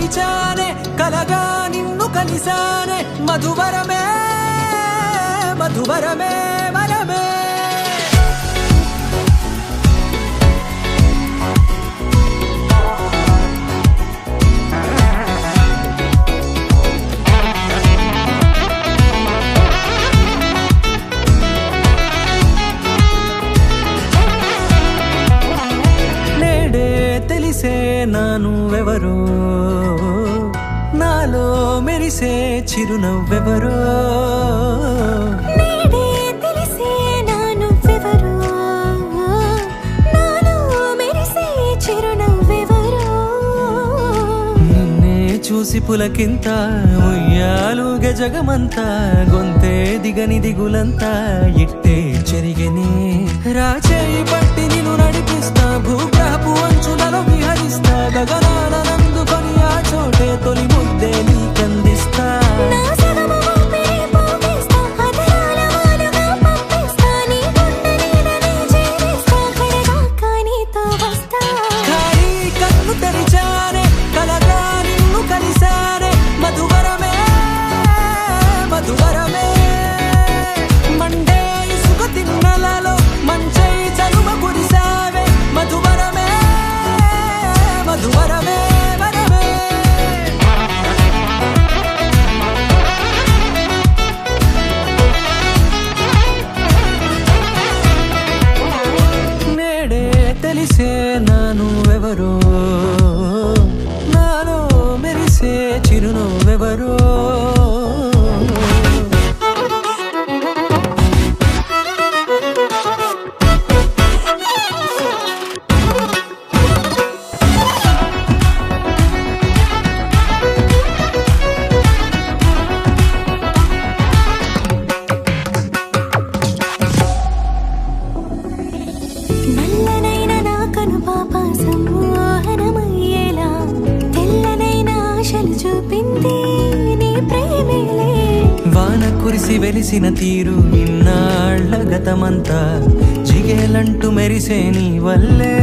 మరిచానే కలగా నిన్ను కలిసానే మధువరమే మధువరమే వరమే తెలిసే నానువెవరో నాలో మెరిసే చిరునవ్వెవరో తెలిసే నానువెవరో నాలో మెరిసే చిరునవ్వెవరో నిన్నే చూసి పులకింత ఉయ్యాలుగ జగమంతా గొంతే దిగని దిగులంతా ఇట్టే చెరిగనే రాచేయి పట్టి నిన్ను నడిపిస్తా భూగ్రహపు అంచులలో విహరిస్తా గగనానందుకొని ఆ చోటే తొలి ముద్దే నీకందిస్తా ఖాళీ కన్ను తెరిచానే కలగా నిన్ను కలిసానే మధువరమే మధువరమే మండే ఇసుక తిన్నలలో మంచై చలువ కురిసావే మధువరమే మధువరమే వరమే నేడే తెలిసే నానువెవరో నాలో మెరిసే చిరునవ్వెవరో నల్లనైన నా కనుపాప సమ్మోహనమయ్యేలా తెల్లనైన ఆశలు చూపింది నీ ప్రేమేలే వాన కురిసి వెలిసిన తీరు ఇన్నాళ్ల గతమంతా జిగేలంటూ మెరిసే నీ వల్లే